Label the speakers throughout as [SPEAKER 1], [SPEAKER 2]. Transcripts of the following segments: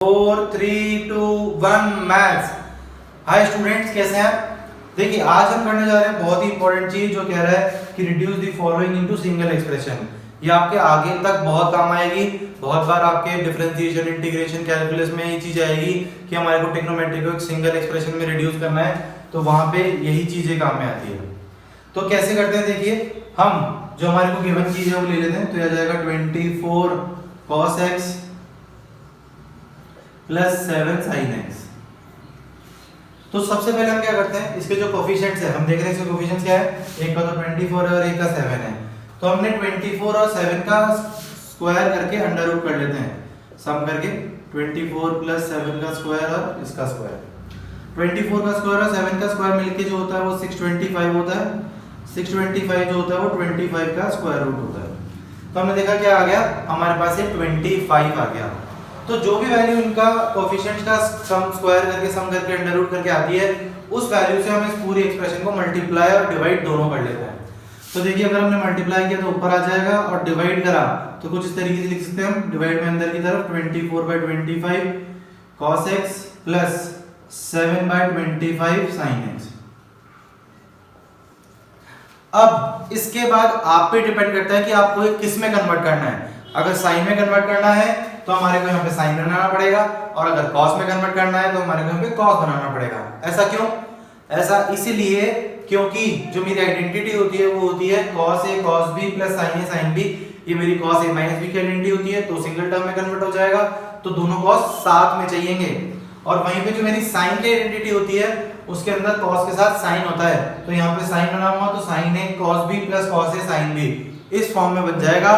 [SPEAKER 1] 4 3 2 1 maths. Hi students, कैसे हैं आप? देखिए, आज हम करने जा रहे हैं बहुत ही इंपॉर्टेंट चीज जो कह रहा है कि reduce the following into single expression. ये आपके आगे तक बहुत काम आएगी। बहुत बार आपके डिफरेंशिएशन, इंटीग्रेशन, कैलकुलस में ये चीज आएगी कि हमारे को ट्रिग्नोमेट्री को एक सिंगल एक्सप्रेशन में रिड्यूस करना है, तो वहां पे यही चीजें काम में आती है। तो कैसे करते हैं, देखिए हम जो हमारे को गिवन चीज है वो ले लेते हैं। तो यह जाएगा 24 cos x plus 7 sin x। तो सबसे पहले हम क्या करते हैं, इसके जो कोफिशिएंट्स है हम देख रहे हैं। इसके कोफिशिएंट्स क्या है, एक का तो 24 है और एक का 7 है। तो हमने 24 और 7 का स्क्वायर करके अंडर रूट कर लेते हैं, सम करके 24 प्लस 7 का स्क्वायर और इसका स्क्वायर। 24 का स्क्वायर और 7 का स्क्वायर मिलके जो होता है वो 625 होता है। 625 जो होता है वो 25 का स्क्वायर रूट होता है। तो हमने देखा क्या आ गया, हमारे पास ये 25 आ गया। तो जो भी वैल्यू इनका कोएफिशिएंट्स का सम स्क्वायर करके सम करके अंडर रूट करके आती है, उस वैल्यू से हम इस पूरी एक्सप्रेशन को मल्टीप्लाई और डिवाइड दोनों कर लेते हैं। तो देखिए, अगर हमने मल्टीप्लाई किया तो ऊपर आ जाएगा और डिवाइड करा तो कुछ इस तरीके से लिख सकते हैं हम। डिवाइड में अंदर की तरफ 24/25 cos x plus 7/25 sin x। अब इसके बाद आप पे डिपेंड करता है कि आपको किस में कन्वर्ट करना है। अगर साइन में कन्वर्ट करना है तो हमारे को यहाँ पे साइन बनाना पड़ेगा, और अगर कॉस में कन्वर्ट करना है तो हमारे को यहाँ पे कॉस बनाना पड़ेगा। ऐसा क्यों? ऐसा इसीलिए क्योंकि जो मेरी आइडेंटिटी होती है वो होती है cos a cos b plus sin a sin b। ये मेरी cos a माइनस b की आइडेंटिटी होती है, तो सिंगल टर्म में कन्वर्ट हो जाएगा, तो दोनों cos साथ में चाहिएंगे। और वहीं पे जो मेरी sin की आइडेंटिटी होती है उसके अंदर cos के साथ sin होता है, तो यहाँ पे sin बना हुआ तो sin a cos b plus cos a sin b इस फॉर्म में बन जाएगा,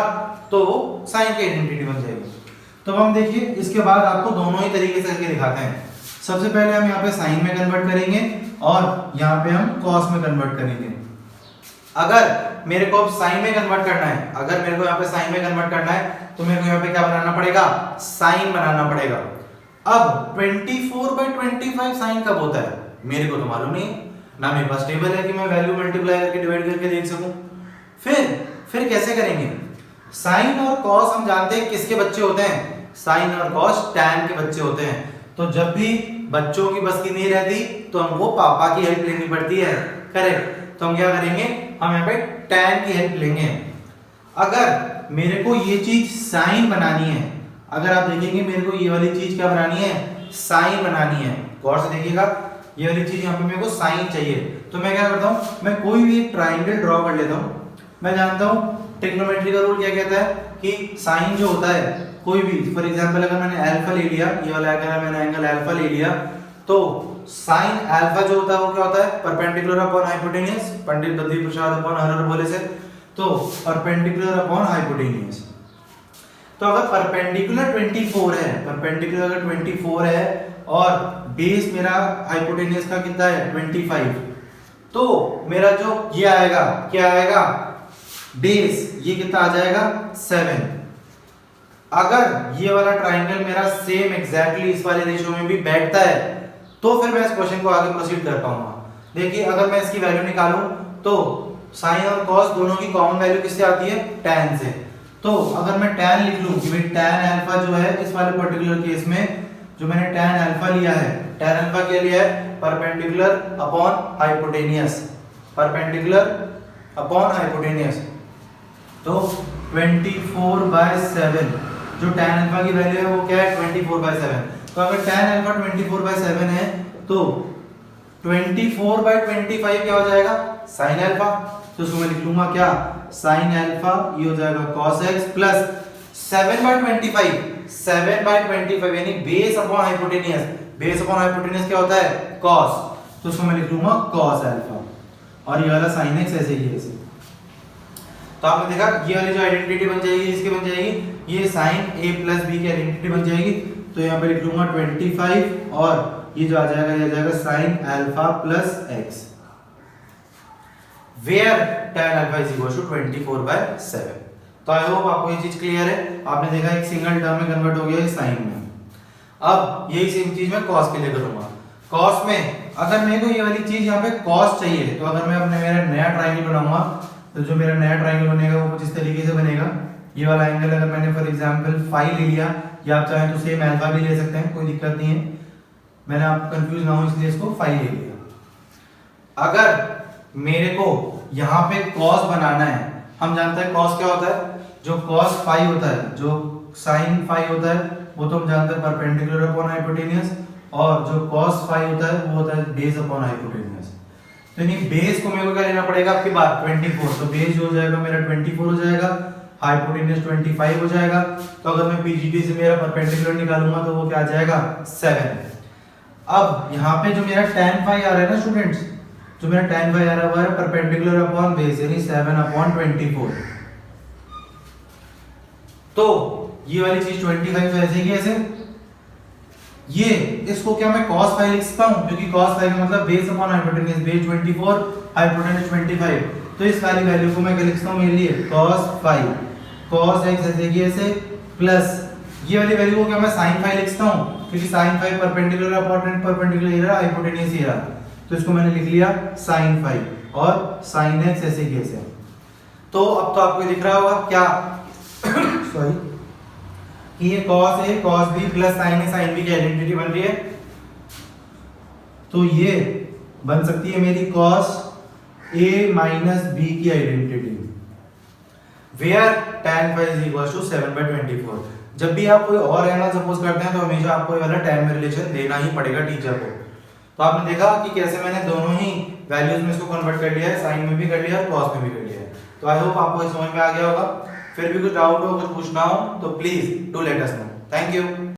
[SPEAKER 1] तो वो sin की आइडेंटिटी बन जाएगी। तो हम देखिए इसके बाद आपको दोनों ही तरीके से करके दिखाते हैं। सबसे पहले हम यहाँ पे sin में कन्वर्ट करेंगे और यहाँ पे हम cos में कन्वर्ट करेंगे। अगर मेरे को अब sin में कन्वर्ट करना है, अगर मेरे को यहाँ पे sin में कन्वर्ट करना है तो मेरे को यहाँ पे क्या बनाना पड़ेगा, sin बनाना पड़ेगा। अब 24/25 sin कब होता है मेरे को तो मालूम नहीं ना, मेरे पास टेबल है कि मैं वैल्यू मल्टीप्लाई करके डिवाइड करके देख सकूं। फिर कैसे करेंगे? साइन और कॉस हम जानते हैं किसके बच्चे होते हैं, साइन और कॉस tan के बच्चे होते हैं। तो जब भी बच्चों की बस की नहीं रहती तो हमको पापा की हेल्प लेनी पड़ती है, करेक्ट। तो हम क्या करेंगे, हम यहाँ पे tan की हेल्प लेंगे। अगर मेरे को ये चीज साइन बनानी है, अगर आप देखेंगे मेरे को ये वाली चीज क्या बनानी है, साइन बनानी है। गौर से देखिएगा, ये वाली चीज यहाँ पे मेरे को साइन चाहिए, तो मैं क्या करता हूँ, मैं कोई भी एक ट्राइंगल ड्रॉ कर लेता हूँ। मैं जानता हूँ ट्रिग्नोमेट्री का रूल क्या कहता है कि साइन जो होता है कोई भी, फॉर एग्जांपल अगर मैंने अल्फा ले लिया, ये वाला अगर मैंने एंगल अल्फा ले लिया, तो साइन अल्फा जो होता है वो क्या होता है, perpendicular upon hypotenuse. Pandit Badri Prasad upon horror बोले से, तो परपेंडिकुलर अपॉन हाइपोटेनियस। तो अगर परपेंडिकुलर 24 है, परपेंडिकुलर अगर 24 है और बेस मेरा हाइपोटेनियस का कितना है 25, तो मेरा जो ये आएगा क्या आएगा, बेस ये कितना आ जाएगा 7। अगर ये वाला ट्राइंगल मेरा सेम एग्जैक्टली इस वाले रेशियो में भी बैठता है तो फिर मैं इस क्वेश्चन को आगे प्रोसीड कर पाऊंगा। देखिए, अगर मैं इसकी वैल्यू निकालूं तो साइन और कॉस दोनों की कॉमन वैल्यू किससे आती है, tan से। तो अगर मैं tan लिख लूं कि भाई tan अल्फा जो है इस वाले पर्टिकुलर केस में जो मैंने tan अल्फा लिया है, tan अल्फा क्या लिया है, perpendicular upon hypotenuse, perpendicular upon hypotenuse. तो 24/7 जो tan अल्फा की वैल्यू है वो क्या है 24/7। तो अगर tan अल्फा 24/7 है तो 24/25 क्या हो जाएगा, sin अल्फा। तो इसको मैं लिख लूंगा क्या, sin अल्फा ये हो जाएगा cos x प्लस 7/25, 7/25 यानी base upon hypotenuse. Base upon hypotenuse क्या होता है, cos। तो इसको मैं लिख लूंगा cos अल्फा, और ये वाला sin x ऐसे ही है ऐसे। तो आपने देखा ये वाली जो आइडेंटिटी बन जाएगी इसकी बन जाएगी, ये sin a प्लस b की आइडेंटिटी बन जाएगी। तो यहाँ पे लिख लूंगा 25 और ये जो आ जाएगा ये आ जाएगा sin alpha plus x, where tan alpha is equal to 24/7। तो आई होप आपको ये चीज क्लियर है। आपने देखा एक सिंगल टर्म में कन्वर्ट हो गया है sin में। अब यही सेम चीज मैं cos के लिए करूंगा। cos में अगर मेरे को ये वाली चीज यहाँ पे cos चाहिए, तो अगर मैं अपने मेरा नया ट्राइंगल बनाऊंगा तो जो मेरा नया ट्राइंगल बनेगा वो कुछ इस तरीके से बनेगा। ये वाला एंगल अगर मैंने फॉर एग्जांपल फाई ले लिया या आप चाहें तो सेम अल्फा भी ले सकते हैं, कोई दिक्कत नहीं है। मैंने आप कंफ्यूज ना हो इसलिए इसको फाई ले लिया। अगर मेरे को यहाँ पे कॉस बनाना है, हम जानते हैं कॉस क्या होता है, जो कॉस फाई होता है, जो साइन फाई होता है वो तो हम जानते हैं परपेंडिकुलर अपॉन हाइपोटेनियस, और जो कॉस फाई होता है वो होता है बेस अपॉन हाइपोटेनियस। तो यानी बेस को मेरे को क्या लेना पड़ेगा आपकी बात 24, तो बेस जो हो जाएगा मेरा 24 हो जाएगा, हाइपोटेनियस 25 हो जाएगा। तो अगर मैं पीजीडी से मेरा परपेंडिकुलर निकालूंगा तो वो क्या आ जाएगा 7। अब यहाँ पे जो मेरा tan फाई आ रहा है ना स्टूडेंट्स, जो मेरा tan फाई आ रहा है परपेंडिकुलर अपॉन बेस यानी 7/24। तो ये वाली चीज 25 तो ऐसे ही ऐसे, ये इसको क्या मैं cos फाई लिख सकता हूं, क्योंकि cos फाई का मतलब base upon hypotenuse, base 24 hypotenuse 25। तो इस वाली वैल्यू को मैं क्या लिख सकता हूं मेरे लिए cos फाई, cos x ऐसे की ऐसे प्लस ये वाली वैल्यू को क्या मैं sin फाई लिख सकता हूं, क्योंकि sin phi perpendicular upon perpendicular ये रहा, हाइपोटेनस ये रहा, तो इसको मैंने लिख लिया sin फाई और sin x ऐसे की ऐसे। तो अब तो आपको दिख रहा होगा क्या सॉरी कि ये cos a cos b plus sin a sin b की आइडेंटिटी बन रही है। तो ये बन सकती है मेरी cos a माइनस b की identity, where tan phi is equals to 7/24। जब भी आप कोई और एंगल सपोज करते हैं तो हमेशा आपको ये वाला टाइम में रिलेशन देना ही पड़ेगा टीचर को। तो आपने देखा कि कैसे मैंने दोनों ही वैल्यूज में इसको कन्वर्ट कर लिया है, साइन में भी कर लिया है, कॉस में भी कर लिया है। तो आई होप आपको समझ में आ गया होगा। फिर भी कुछ डाउट हो, कुछ पूछना हो तो please do let us know. Thank you.